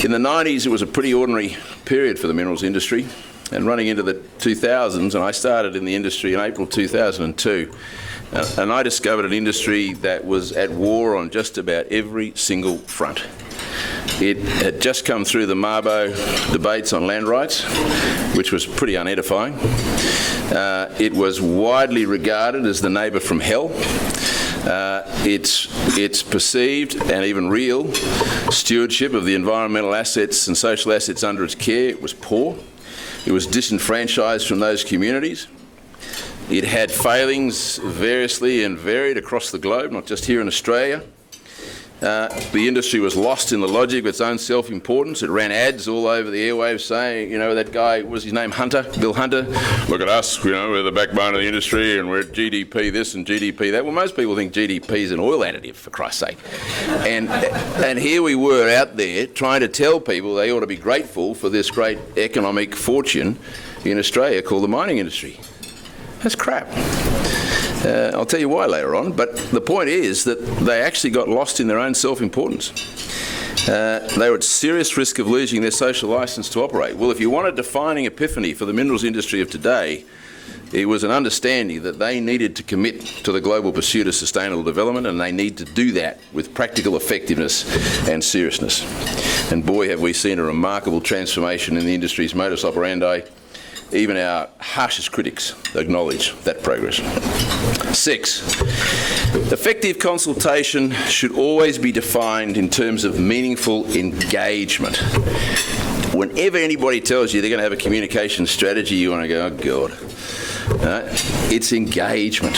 In the 90s, it was a pretty ordinary period for the minerals industry, and running into the 2000s, and I started in the industry in April 2002, and I discovered an industry that was at war on just about every single front. It had just come through the Mabo debates on land rights, which was pretty unedifying. It was widely regarded as the neighbour from hell. Its perceived and even real stewardship of the environmental assets and social assets under its care was poor. It was disenfranchised from those communities. It had failings variously and varied across the globe, not just here in Australia. The industry was lost in the logic of its own self-importance. It ran ads all over the airwaves saying, you know, that guy, what was his name, Hunter, Bill Hunter, look at us, you know, we're the backbone of the industry and we're GDP this and GDP that. Well, most people think GDP is an oil additive, for Christ's sake. And here we were out there trying to tell people they ought to be grateful for this great economic fortune in Australia called the mining industry. That's crap. I'll tell you why later on, but the point is that they actually got lost in their own self-importance. They were at serious risk of losing their social licence to operate. Well, if you want a defining epiphany for the minerals industry of today, it was an understanding that they needed to commit to the global pursuit of sustainable development, and they need to do that with practical effectiveness and seriousness. And boy, have we seen a remarkable transformation in the industry's modus operandi. Even our harshest critics acknowledge that progress. 6, effective consultation should always be defined in terms of meaningful engagement. Whenever anybody tells you they're going to have a communication strategy, you want to go, oh God. It's engagement.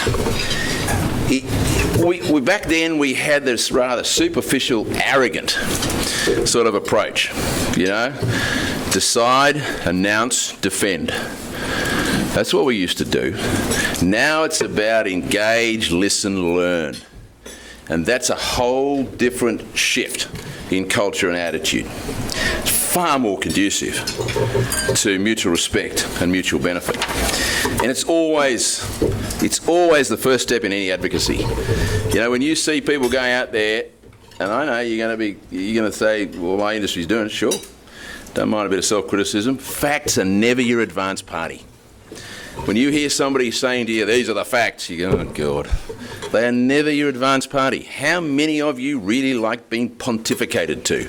Back then we had this rather superficial, arrogant sort of approach, you know. Decide, announce, defend. That's what we used to do. Now it's about engage, listen, learn. And that's a whole different shift in culture and attitude. It's far more conducive to mutual respect and mutual benefit. And it's always the first step in any advocacy. You know, when you see people going out there, and I know you're going to say, well, my industry's doing it, sure. Don't mind a bit of self-criticism. Facts are never your advance party. When you hear somebody saying to you, these are the facts, you go, oh God. They are never your advance party. How many of you really like being pontificated to?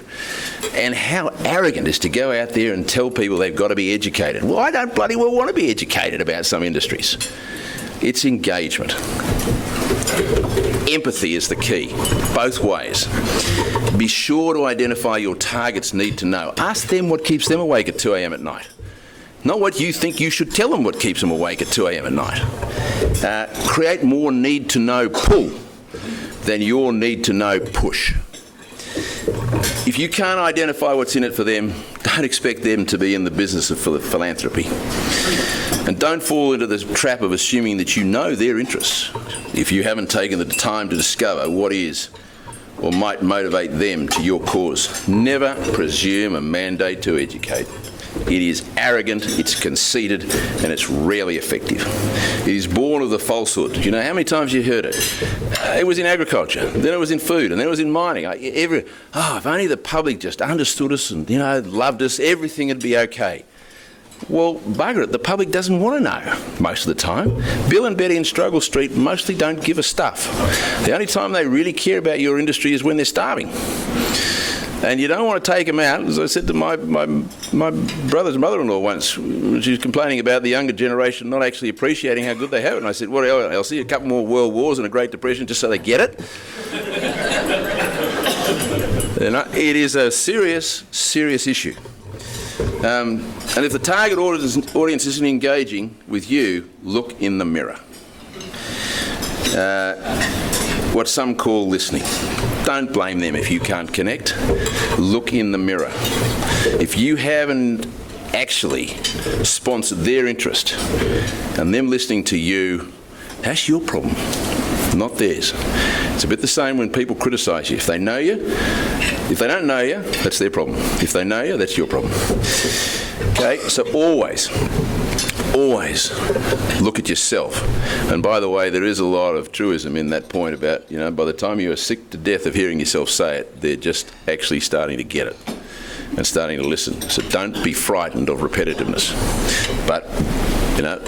And how arrogant is to go out there and tell people they've got to be educated? Well, I don't bloody well want to be educated about some industries. It's engagement. Empathy is the key, both ways. Be sure to identify your target's need to know. Ask them what keeps them awake at 2 a.m. at night. Not what you think you should tell them what keeps them awake at 2 a.m. at night. Create more need to know pull than your need to know push. If you can't identify what's in it for them, don't expect them to be in the business of philanthropy. And don't fall into the trap of assuming that you know their interests if you haven't taken the time to discover what is or might motivate them to your cause. Never presume a mandate to educate. It is arrogant, it's conceited, and it's rarely effective. It is born of the falsehood. You know how many times you heard it? It was in agriculture, then it was in food, and then it was in mining. If only the public just understood us and, you know, loved us, everything would be okay. Well, bugger it, the public doesn't want to know most of the time. Bill and Betty in Struggle Street mostly don't give a stuff. The only time they really care about your industry is when they're starving. And you don't want to take them out. As I said to my brother's mother-in-law once, she was complaining about the younger generation not actually appreciating how good they have it. And I said, what else, Elsie? A couple more world wars and a Great Depression just so they get it? It is a serious, serious issue. And if the target audience isn't engaging with you, look in the mirror. What some call listening. Don't blame them if you can't connect. Look in the mirror. If you haven't actually sponsored their interest and them listening to you, that's your problem, not theirs. It's a bit the same when people criticise you. If they know you, if they don't know you, that's their problem. If they know you, that's your problem. Okay, so always look at yourself. And by the way, there is a lot of truism in that point about, you know, by the time you are sick to death of hearing yourself say it, they're just actually starting to get it. and starting to listen. So don't be frightened of repetitiveness. But,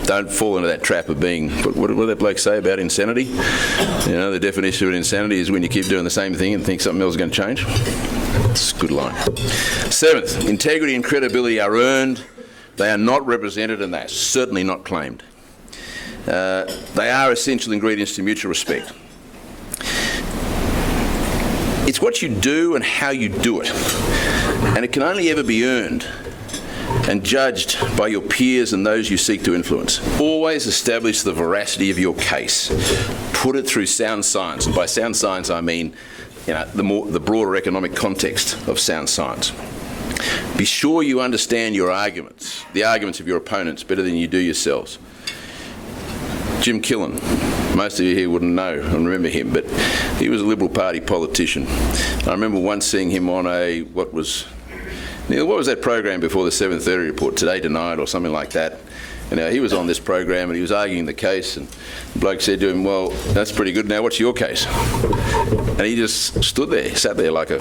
don't fall into that trap of being, what did that bloke say about insanity? The definition of insanity is when you keep doing the same thing and think something else is going to change. It's a good line. 7th, integrity and credibility are earned. They are not represented, and they are certainly not claimed. They are essential ingredients to mutual respect. It's what you do and how you do it. And it can only ever be earned and judged by your peers and those you seek to influence. Always establish the veracity of your case. Put it through sound science. And by sound science, I mean the broader economic context of sound science. Be sure you understand your arguments, the arguments of your opponents, better than you do yourselves. Jim Killen, most of you here wouldn't know and remember him, but he was a Liberal Party politician. I remember once seeing him on what was that program before the 7:30 report, Today Tonight or something like that? And he was on this program and he was arguing the case, and the bloke said to him, "Well, that's pretty good. Now what's your case?" And he just stood there, sat there like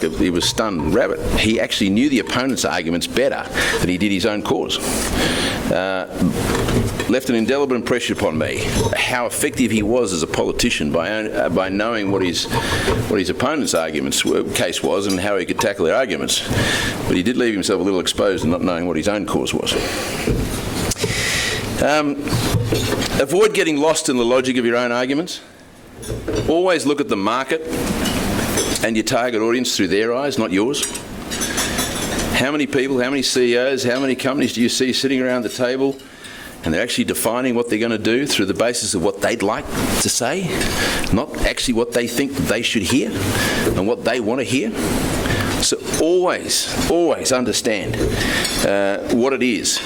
he was stunned rabbit. He actually knew the opponent's arguments better than he did his own cause. Left an indelible impression upon me how effective he was as a politician by knowing what his opponent's case was and how he could tackle their arguments. But he did leave himself a little exposed in not knowing what his own cause was. Avoid getting lost in the logic of your own arguments. Always look at the market and your target audience through their eyes, not yours. How many people, how many CEOs, how many companies do you see sitting around the table and they're actually defining what they're going to do through the basis of what they'd like to say, not actually what they think they should hear and what they want to hear? So always understand what it is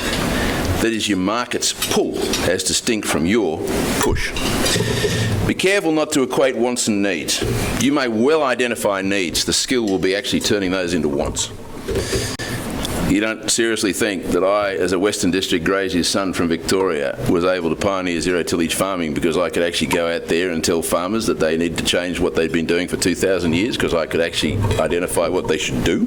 that is your market's pull as distinct from your push. Be careful not to equate wants and needs. You may well identify needs. The skill will be actually turning those into wants. You don't seriously think that I, as a Western District grazier's son from Victoria, was able to pioneer zero-tillage farming because I could actually go out there and tell farmers that they need to change what they'd been doing for 2,000 years, because I could actually identify what they should do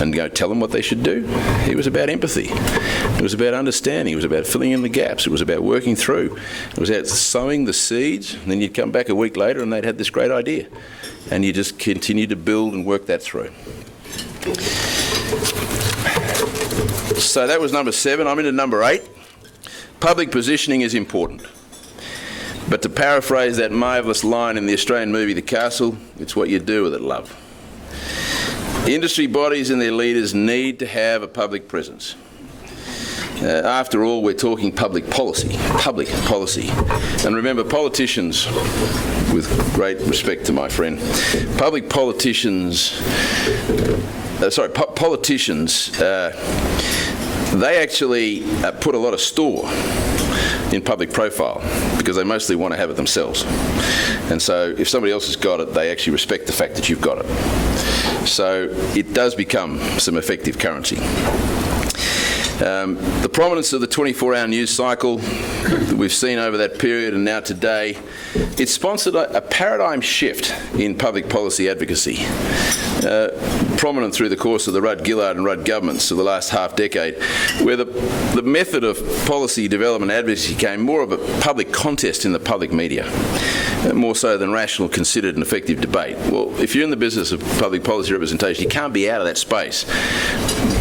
and go tell them what they should do. It was about empathy. It was about understanding. It was about filling in the gaps. It was about working through. It was about sowing the seeds, and then you'd come back a week later and they'd had this great idea. And you just continue to build and work that through. So that was number 7. I'm into number 8. Public positioning is important. But to paraphrase that marvellous line in the Australian movie The Castle, it's what you do with it, love. Industry bodies and their leaders need to have a public presence. After all, we're talking public policy. And remember, politicians, with great respect to my friend, politicians, they actually put a lot of store in public profile because they mostly want to have it themselves. And so if somebody else has got it, they actually respect the fact that you've got it. So it does become some effective currency. The prominence of the 24-hour news cycle that we've seen over that period and now today, it sponsored a paradigm shift in public policy advocacy. Prominent through the course of the Rudd-Gillard and Rudd governments of the last half-decade, where the method of policy development advocacy became more of a public contest in the public media, more so than rational, considered and effective debate. Well, if you're in the business of public policy representation, you can't be out of that space.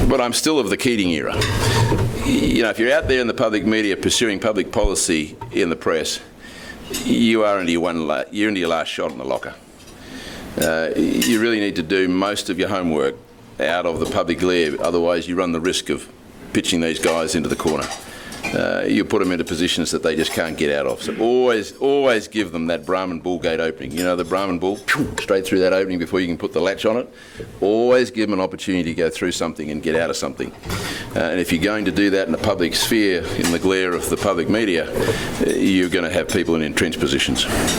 But I'm still of the Keating era. If you're out there in the public media pursuing public policy in the press, you're into your last shot in the locker. You really need to do most of your homework out of the public glare, otherwise you run the risk of pitching these guys into the corner. You put them into positions that they just can't get out of. So always give them that Brahman bull gate opening. You know, the Brahman bull, straight through that opening before you can put the latch on it. Always give them an opportunity to go through something and get out of something. And if you're going to do that in the public sphere, in the glare of the public media, you're going to have people in entrenched positions.